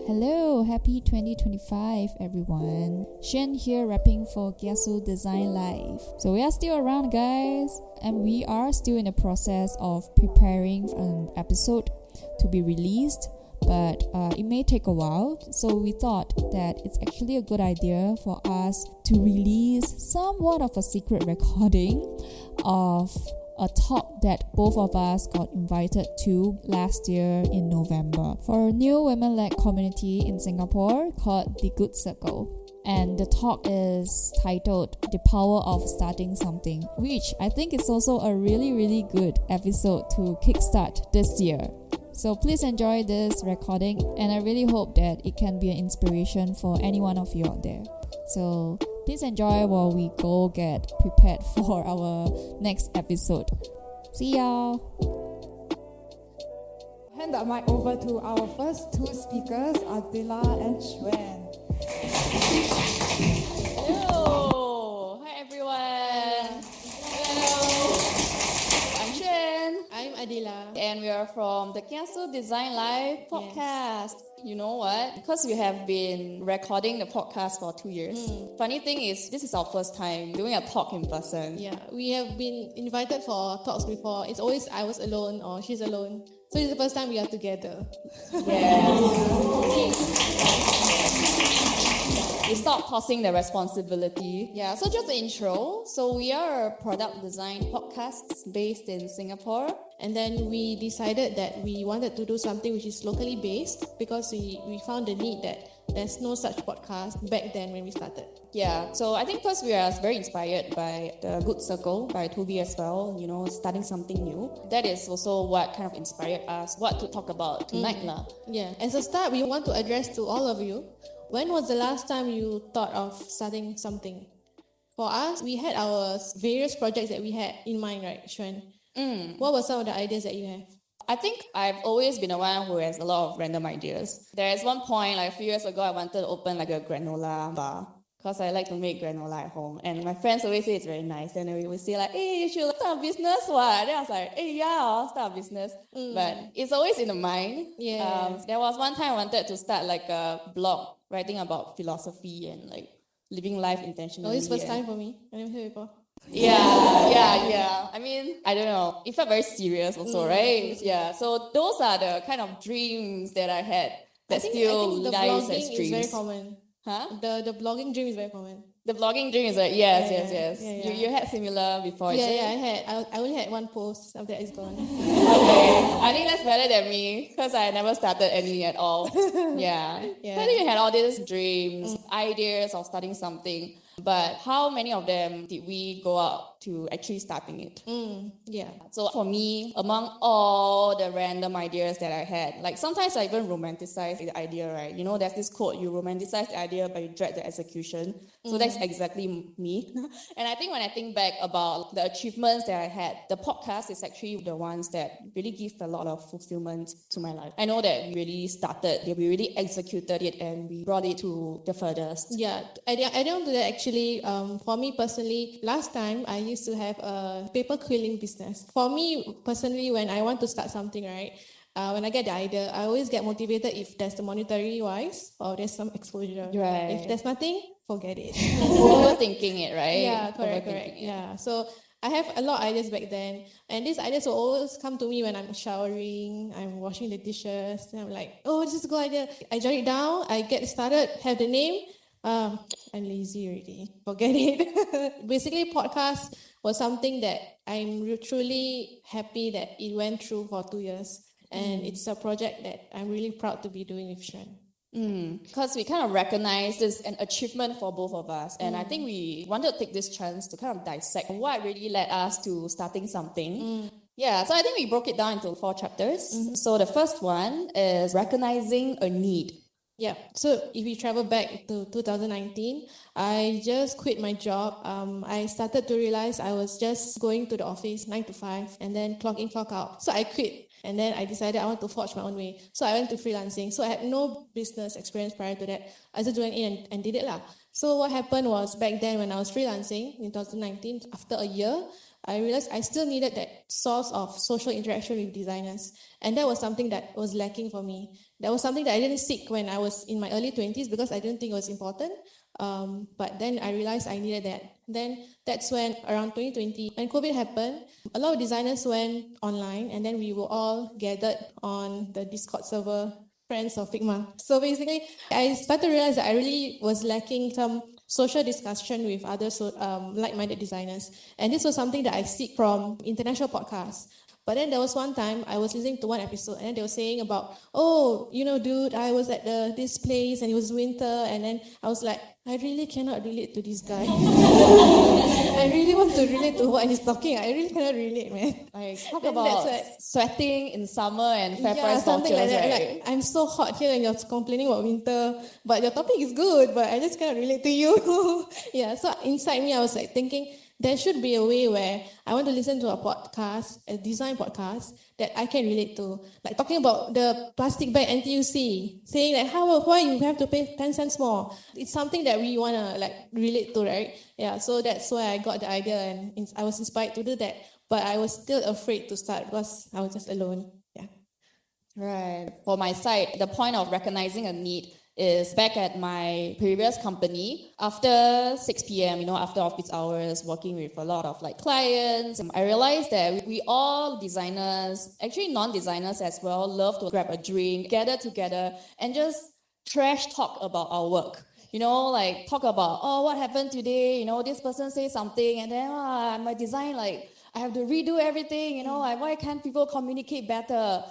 Hello, happy 2025 everyone. Shen here rapping for Kiasu Design Live. So we are still around guys, and we are still in the process of preparing an episode to be released, but it may take a while. So we thought that it's actually a good idea for us to release somewhat of a secret recording of a talk that both of us got invited to last year in November for a new women-led community in Singapore called The Good Circle. And the talk is titled The Power of Starting Something, which I think is also a really good episode to kickstart this year. So please enjoy this recording, and I really hope that it can be an inspiration for any one of you out there. So please enjoy while we go get prepared for our next episode. See y'all! Hand the mic over to our first two speakers, Adela and Xuan. Hello! Hi everyone! Hello! I'm Xuan. I'm Adila. And we are from the Kiasu Design Live podcast. Yes. You know what? Because we have been recording the podcast for 2 years. Funny thing is, this is our first time doing a talk in person. Yeah, we have been invited for talks before. It's always I was alone or she's alone. So it's the first time we are together. Yes. We stopped tossing the responsibility. Yeah, so just the intro. So we are a product design podcast based in Singapore. And then we decided that we wanted to do something which is locally based because we found the need that there's no such podcast back then when we started. Yeah, so I think first we are very inspired by The Good Circle by Toby as well, you know, starting something new. That is also what kind of inspired us, what to talk about tonight. Yeah, as a start, we want to address to all of you, when was the last time you thought of starting something? For us, we had our various projects that we had in mind, right, Xuan? What were some of the ideas that you have? I think I've always been the one who has a lot of random ideas. There's one point, like a few years ago, I wanted to open like a granola bar because I like to make granola at home. And my friends always say it's very nice. And we would say like, hey, you should start a business, what? And then I was like, hey, yeah, I'll start a business. But it's always in the mind. Yeah. There was one time I wanted to start like a blog writing about philosophy and like living life intentionally. Oh, this first time for me. I never heard before. Yeah. I mean, I don't know. It felt very serious also, right? Yeah. So those are the kind of dreams that I had that I think lies the as blogging dreams. is very common. Huh? The blogging dream is very common. The blogging dream is like, yes. Yeah. You had similar before, Yeah, is it? I only had one post, after that it's gone. Okay. I think that's better than me because I never started any at all. Yeah. So I think we had all these dreams, ideas of starting something. But how many of them did we go out to actually starting it? Yeah. So for me, among all the random ideas that I had, like sometimes I even romanticize the idea, right? You know, there's this quote, you romanticize the idea but you dread the execution. So that's exactly me. And I think when I think back about the achievements that I had, the podcast is actually the ones that really give a lot of fulfillment to my life. I know that we really started, that we really executed it and we brought it to the furthest. Yeah, I don't do that actually. For me personally, last time I used to have a paper quilling business. For me personally, when I want to start something, right, when I get the idea, I always get motivated if there's the monetary wise or there's some exposure. Right. If there's nothing, forget it. Overthinking it, right? Yeah, correct. Yeah, so I have a lot of ideas back then, and these ideas will always come to me when I'm showering, I'm washing the dishes, and I'm like, oh, this is a good idea. I jot it down, I get started, have the name. I'm lazy already. Forget it. Basically, podcast was something that I'm truly happy that it went through for 2 years. And it's a project that I'm really proud to be doing with Xuan. Because we kind of recognize this an achievement for both of us. And I think we wanted to take this chance to kind of dissect what really led us to starting something. Yeah, so I think we broke it down into 4 chapters. So the first one is recognizing a need. Yeah, so if we travel back to 2019, I just quit my job. I started to realize I was just going to the office 9 to 5 and then clock in, clock out. So I quit. And then I decided I want to forge my own way. So I went to freelancing. So I had no business experience prior to that. I just went in and did it lah. So what happened was back then when I was freelancing in 2019, after a year, I realized I still needed that source of social interaction with designers. And that was something that was lacking for me. That was something that I didn't seek when I was in my early 20s because I didn't think it was important. But then I realized I needed that. Then that's when, around 2020, when COVID happened, a lot of designers went online, and then we were all gathered on the Discord server, Friends of Figma. So basically, I started to realize that I really was lacking some social discussion with other like-minded designers. And this was something that I seek from international podcasts. But then there was one time I was listening to one episode, and then they were saying about, oh, dude, I was at this place and it was winter, and then I was like, I really cannot relate to this guy. I really want to relate to what he's talking. I really cannot relate, man. Like, talk about sweating in summer and fair price something vouchers, like that. right? Like, I'm so hot here and you're complaining about winter, but your topic is good, but I just cannot relate to you. Yeah, so inside me, I was like thinking, there should be a way where I want to listen to a podcast, a design podcast, that I can relate to. Like talking about the plastic bag NTUC, saying like why you have to pay 10 cents more. It's something that we want to like relate to, right? Yeah, so that's why I got the idea, and I was inspired to do that. But I was still afraid to start because I was just alone. Yeah. Right. For my side, the point of recognizing a need is back at my previous company. After 6 p.m., after office hours, working with a lot of like clients, I realized that we all designers, actually non-designers as well, love to grab a drink, gather together, and just trash talk about our work. Like talk about, oh, what happened today? This person say something, and then my design, like, I have to redo everything, like, why can't people communicate better?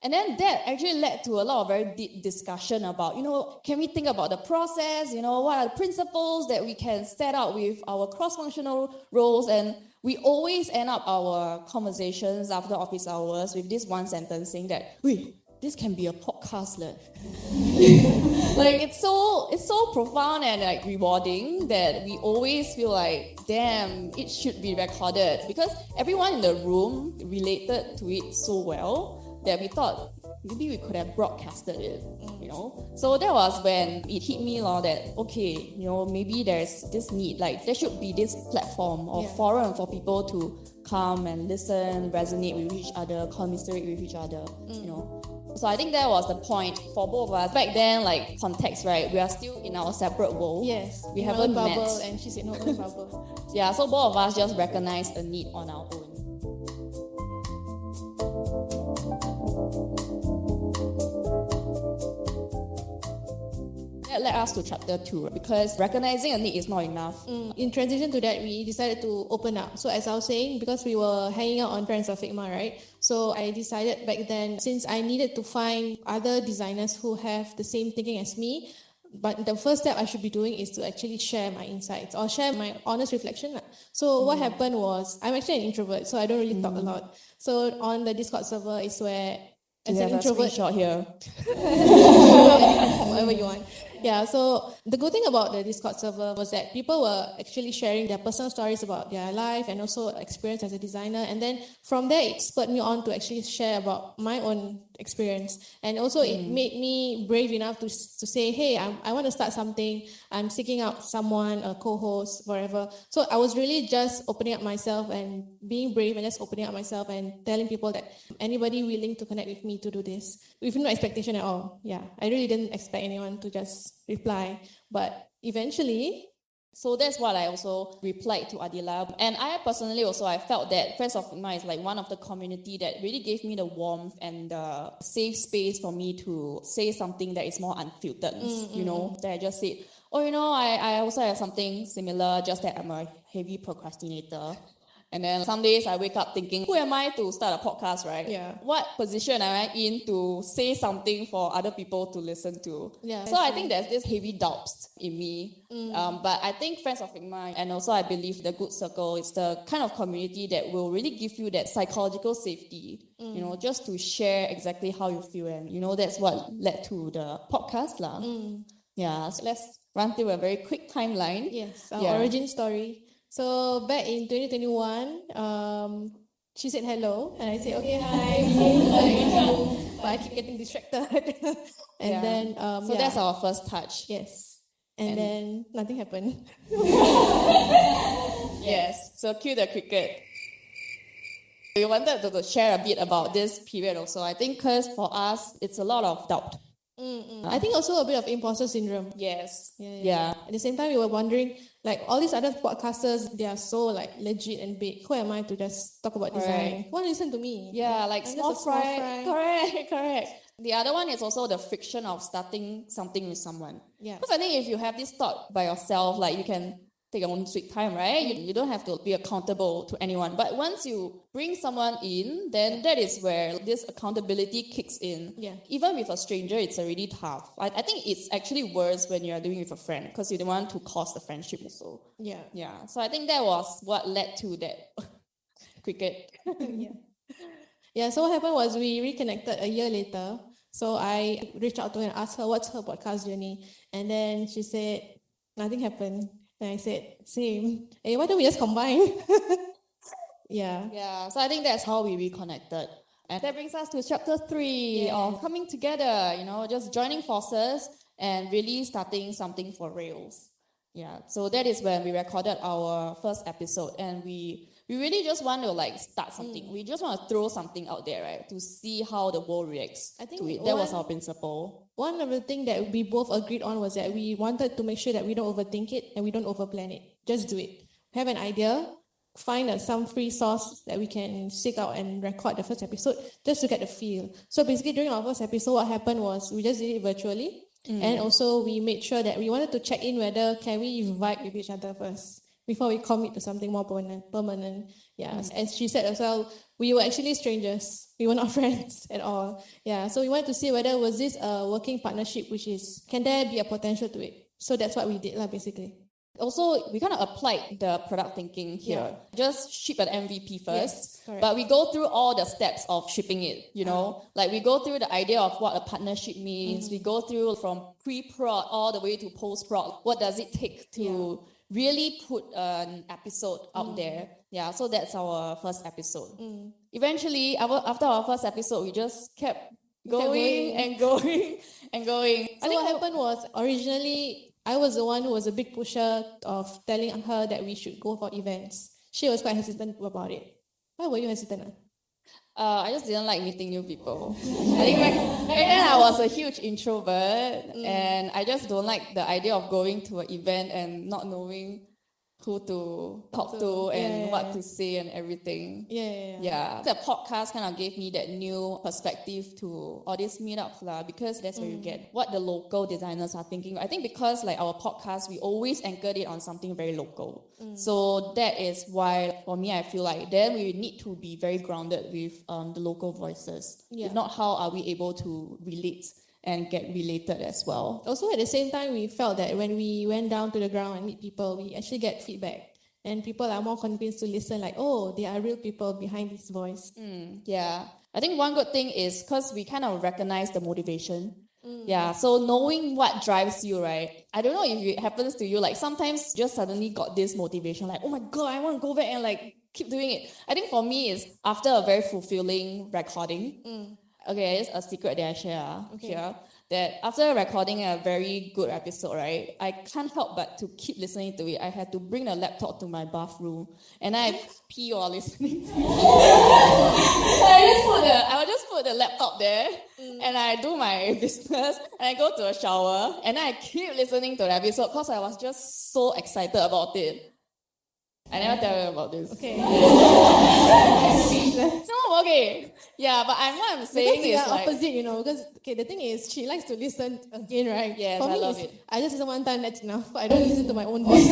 And then that actually led to a lot of very deep discussion about, can we think about the process? What are the principles that we can set out with our cross-functional roles? And we always end up our conversations after office hours with this one sentence saying that, wait, this can be a podcast. Like, it's so profound and like rewarding that we always feel like, damn, it should be recorded, because everyone in the room related to it so well that we thought maybe we could have broadcasted it, So that was when it hit me that, okay, maybe there's this need, like there should be this platform or forum for people to come and listen, resonate with each other, commiserate with each other, So I think that was the point for both of us. Back then, like context, right? We are still in our separate world. Yes. We haven't met. Bubble, and she said no own bubble. Yeah, so both of us just recognized a need on our own. That led us to chapter 2, because recognizing a need is not enough. In transition to that, we decided to open up. So as I was saying, because we were hanging out on Friends of Figma, right? So I decided back then, since I needed to find other designers who have the same thinking as me, but the first step I should be doing is to actually share my insights or share my honest reflection. So what happened was, I'm actually an introvert, so I don't really talk a lot. So on the Discord server is where, as an introvert, screenshot here. whatever you want. Yeah, so the good thing about the Discord server was that people were actually sharing their personal stories about their life and also experience as a designer. And then from there, it spurred me on to actually share about my own experience. And also it made me brave enough to say, hey, I want to start something. I'm seeking out someone, a co-host, whatever. So I was really just opening up myself and being brave and just opening up myself and telling people that anybody willing to connect with me to do this with no expectation at all. Yeah, I really didn't expect anyone to just reply, but eventually. So that's what I also replied to Adila. And I personally also, I felt that Friends of Figma is like one of the community that really gave me the warmth and the safe space for me to say something that is more unfiltered, that I just said, I also have something similar, just that I'm a heavy procrastinator. And then some days I wake up thinking, who am I to start a podcast, right? Yeah. What position am I in to say something for other people to listen to? Yeah, so I think there's this heavy doubts in me. But I think Friends of Figma, and also I believe the Good Circle, is the kind of community that will really give you that psychological safety, just to share exactly how you feel. And, that's what led to the podcast. Yeah, so let's run through a very quick timeline. Yes, our origin story. So back in 2021, she said hello, and I said, okay, hi. But I keep getting distracted. And then... so that's our first touch. Yes. And then nothing happened. Yes. So cue the cricket. We wanted to share a bit about this period also. I think because for us, it's a lot of doubt. I think also a bit of imposter syndrome. Yes. Yeah. At the same time, we were wondering, like all these other podcasters, they are so like legit and big. Who am I to just talk about design? Who want to listen to me? Yeah, like I'm small just a small fry. Correct. The other one is also the friction of starting something with someone. Yeah. Because I think if you have this thought by yourself, like you can take your own sweet time, right? You don't have to be accountable to anyone. But once you bring someone in, then that is where this accountability kicks in. Yeah. Even with a stranger, it's already tough. I think it's actually worse when you're doing it with a friend because you don't want to cost the friendship also. Yeah. So I think that was what led to that cricket. Yeah, so what happened was we reconnected a year later. So I reached out to her and asked her what's her podcast journey. And then she said, nothing happened. And I said, same. Hey, why don't we just combine? Yeah, so I think that's how we reconnected. And that brings us to chapter 3 of coming together, just joining forces and really starting something for Rails. Yeah, so that is when we recorded our first episode and we really just want to start something. We just want to throw something out there, right? To see how the world reacts to it. That was our principle. One of the things that we both agreed on was that we wanted to make sure that we don't overthink it and we don't overplan it. Just do it. Have an idea, find some free source that we can seek out and record the first episode just to get the feel. So basically during our first episode, what happened was we just did it virtually. And also we made sure that we wanted to check in whether can we vibe with each other first before we commit to something more permanent. Yeah, as she said as well, we were actually strangers. We were not friends at all. Yeah, so we wanted to see whether was this a working partnership, can there be a potential to it? So that's what we did basically. Also, we kind of applied the product thinking here. Yeah. Just ship an MVP first, correct. but we go through all the steps of shipping it, Like we go through the idea of what a partnership means. We go through from pre-prod all the way to post-prod. What does it take to really put an episode out there? Yeah, so that's our first episode. Eventually, after our first episode, we just kept going and going and going. So what happened was originally I was the one who was a big pusher of telling her that we should go for events. She was quite hesitant about it. Why were you hesitant? I just didn't like meeting new people. I think back then I was a huge introvert and I just don't like the idea of going to an event and not knowing who to talk to and what to say and everything. Yeah. The podcast kind of gave me that new perspective to all these meetups because that's where you get what the local designers are thinking. I think because our podcast, we always anchored it on something very local. So that is why for me, I feel like then we need to be very grounded with the local voices. If not, how are we able to relate and get related as well? Also, at the same time, we felt that when we went down to the ground and meet people, we actually get feedback. And people are more convinced to listen like, oh, there are real people behind this voice. Yeah. I think one good thing is because we kind of recognize the motivation. Yeah, so knowing what drives you, right? I don't know if it happens to you, sometimes just suddenly got this motivation, oh my God, I want to go back and keep doing it. I think for me is after a very fulfilling recording. Okay, it's a secret that I share here. That after recording a very good episode, right, I can't help but to keep listening to it. I had to bring the laptop to my bathroom and I pee while listening to it. I will just put the laptop there and I do my business and I go to a shower and I keep listening to the episode because I was just so excited about it. I never tell you about this. Okay. No, okay. Yeah, but what I'm saying because is opposite, because the thing is she likes to listen again, right? Yes, For me, I love it. I just listen one time, that's enough. I don't listen to my own voice.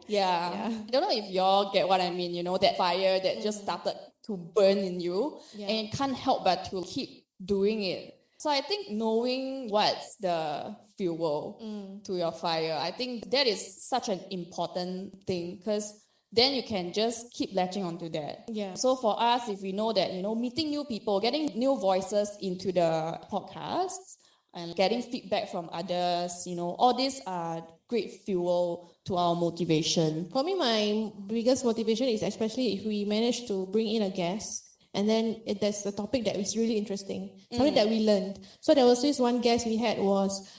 Yeah. I don't know if y'all get what I mean, that fire that just started to burn in you and you can't help but to keep doing it. So I think knowing what's the fuel to your fire, I think that is such an important thing because then you can just keep latching onto that. Yeah. So for us, if we know that, meeting new people, getting new voices into the podcasts and getting feedback from others, all these are great fuel to our motivation. For me, my biggest motivation is especially if we manage to bring in a guest and then there's a topic that is really interesting, something that we learned. So there was this one guest we had was,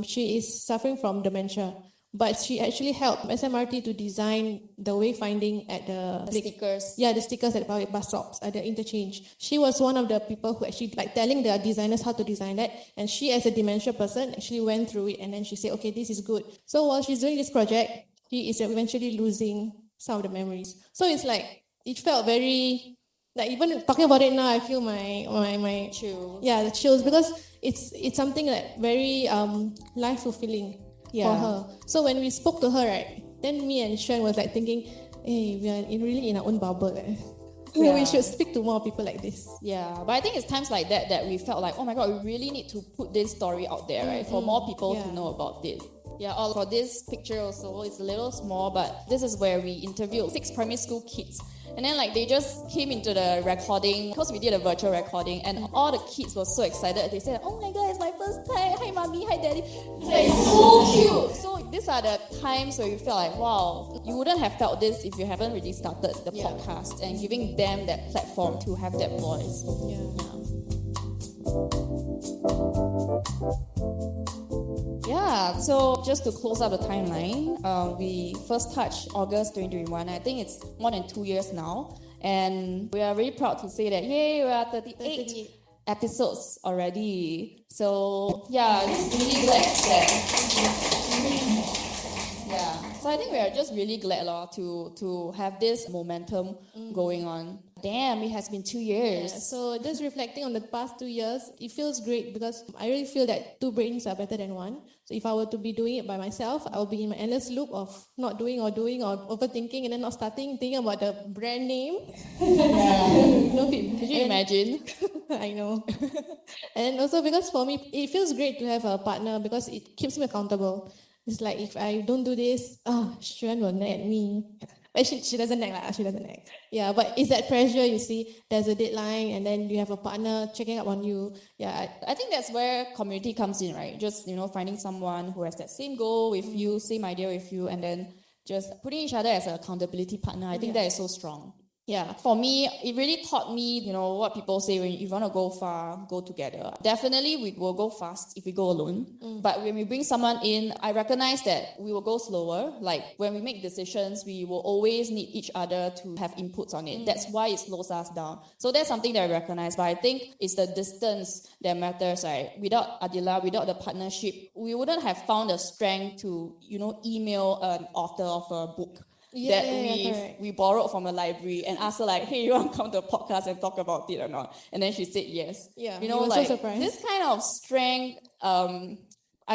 she is suffering from dementia. but she actually helped SMRT to design the wayfinding at the Stickers. Yeah, the stickers at public bus stops at the interchange. She was one of the people who actually like telling the designers how to design that, and she, as a dementia person, actually went through it, and then she said, okay, this is good. So while she's doing this project, she is eventually losing some of the memories. So it's like it felt very like, even talking about it now, I feel my Chills. yeah, the chills, because it's something that very life fulfilling for Yeah. her. So when we spoke to her, right, then me and Shen was like thinking, hey, we are really in our own bubble. Yeah. We should speak to more people like this. Yeah, but I think it's times like that that we felt like, oh my god, we really need to put this story out there, right, for more people to know about it. Yeah, or for this picture also, it's a little small, but this is where we interviewed 6 primary school kids. And then like they just came into the recording, because we did a virtual recording, and all the kids were so excited. They said, oh my god, it's my first time. Hi mommy, hi daddy. It's like so cute. So these are the times where you feel like, wow, you wouldn't have felt this if you haven't really started the podcast and giving them that platform to have that voice. Yeah, so just to close up the timeline, we first touched August 2021. I think it's more than 2 years now. And we are really proud to say that, yay, we are 38 episodes already. So, yeah, just really glad that... Yeah, so I think we are just really glad to have this momentum going on. Damn, it has been 2 years. Yeah, so just reflecting on the past 2 years, it feels great because I really feel that 2 brains are better than 1. So if I were to be doing it by myself, I will be in my endless loop of not doing or overthinking and then not thinking about the brand name. Could you imagine? I know. And also because for me, it feels great to have a partner because it keeps me accountable. It's like if I don't do this, Xuan will nag at me. But she doesn't nag, she doesn't nag. Yeah, but it's that pressure, you see, there's a deadline and then you have a partner checking up on you. Yeah, I think that's where community comes in, right? Just, finding someone who has that same goal with you, same idea with you, and then just putting each other as an accountability partner. I think that is so strong. Yeah, for me, it really taught me, what people say, when you want to go far, go together. Definitely, we will go fast if we go alone. But when we bring someone in, I recognize that we will go slower. Like, when we make decisions, we will always need each other to have inputs on it. That's why it slows us down. So that's something that I recognize. But I think it's the distance that matters, right? Without Adila, without the partnership, we wouldn't have found the strength to, email an author of a book. We borrowed from a library and asked her like, hey, you want to come to a podcast and talk about it or not? And then she said yes. Yeah, like so surprised. This kind of strength, I'm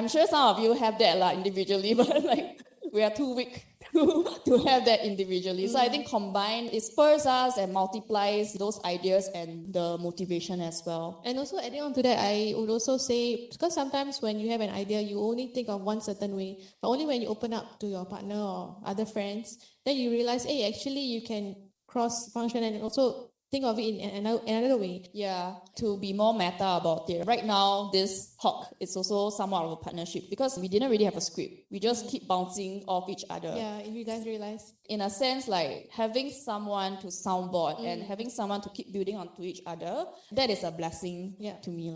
sure some of you have that individually, but like we are too weak to have that individually. So I think combined, it spurs us and multiplies those ideas and the motivation as well. And also adding on to that, I would also say, because sometimes when you have an idea, you only think of one certain way, but only when you open up to your partner or other friends, then you realize, hey, actually you can cross-function and also think of it in another way. Yeah, to be more meta about it. Right now, this talk is also somewhat of a partnership because we didn't really have a script. We just keep bouncing off each other. Yeah, if you guys realize. In a sense, like having someone to soundboard and having someone to keep building onto each other, that is a blessing to me.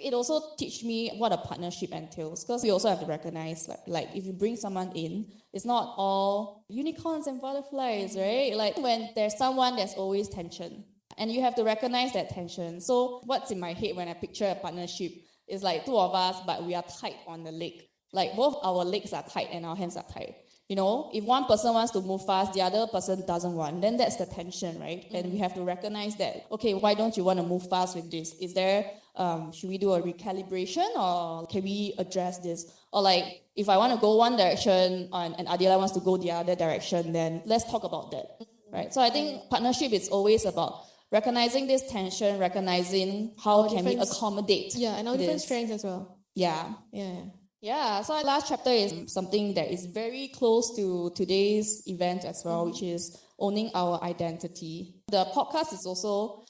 It also teach me what a partnership entails because we also have to recognize like if you bring someone in, it's not all unicorns and butterflies, right? Like when there's someone, there's always tension. And you have to recognize that tension. So what's in my head when I picture a partnership is like 2 of us, but we are tight on the leg. Like both our legs are tight and our hands are tight. If one person wants to move fast, the other person doesn't want, then that's the tension, right? And we have to recognize that, okay, why don't you want to move fast with this? Is there, should we do a recalibration or can we address this? Or like, if I want to go one direction and Adila wants to go the other direction, then let's talk about that, right? So I think partnership is always about recognizing this tension, recognizing how can we accommodate. Yeah, and our different strengths as well. Yeah, so our last chapter is something that is very close to today's event as well, which is owning our identity. The podcast is also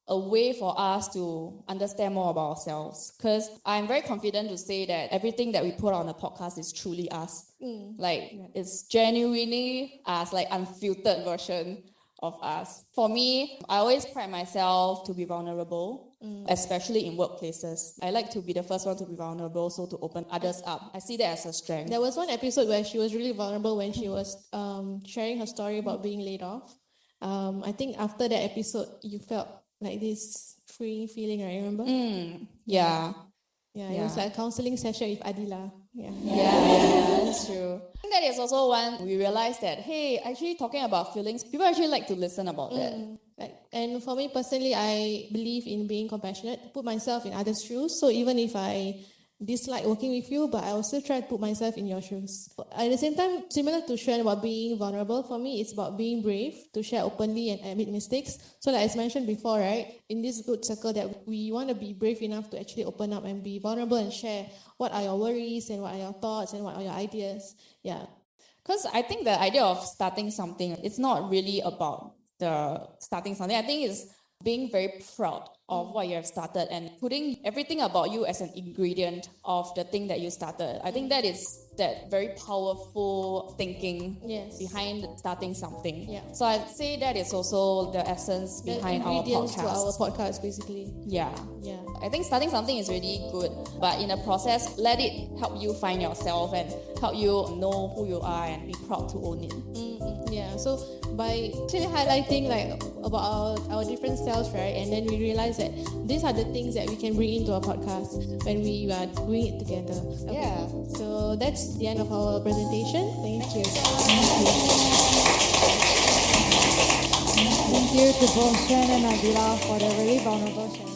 a way for us to understand more about ourselves because I'm very confident to say that everything that we put on the podcast is truly us. It's genuinely us, like unfiltered version of us. For me, I always pride myself to be vulnerable, especially in workplaces. I like to be the first one to be vulnerable, so to open others up. I see that as a strength. There was one episode where she was really vulnerable when she was sharing her story about being laid off. I think after that episode, you felt like this free feeling, right? Remember? Yeah. Yeah, it was like a counseling session with Adila. Yeah, that's true. I think that is also when we realized that, hey, actually talking about feelings, people actually like to listen about that. And for me personally, I believe in being compassionate, put myself in others' shoes. So even if I dislike working with you, but I will still try to put myself in your shoes. At the same time, similar to Xuan about being vulnerable, for me, it's about being brave to share openly and admit mistakes. So like as mentioned before, right, in this good circle that we want to be brave enough to actually open up and be vulnerable and share what are your worries and what are your thoughts and what are your ideas. Yeah. Because I think the idea of starting something, it's not really about the starting something. I think it's being very proud of what you have started and putting everything about you as an ingredient of the thing that you started. I think that is that very powerful thinking behind starting something. Yeah. So I'd say that is also the essence behind our ingredients podcast. to our podcast, basically. Yeah. Yeah. I think starting something is really good, but in the process, let it help you find yourself and help you know who you are and be proud to own it. Yeah, so by actually highlighting like about our different selves, right, and then we realize that these are the things that we can bring into our podcast when we are doing it together. Okay. Yeah. So that's the end of our presentation. Thank you. Thank you to both Xuan and Adila for the really vulnerable sharing.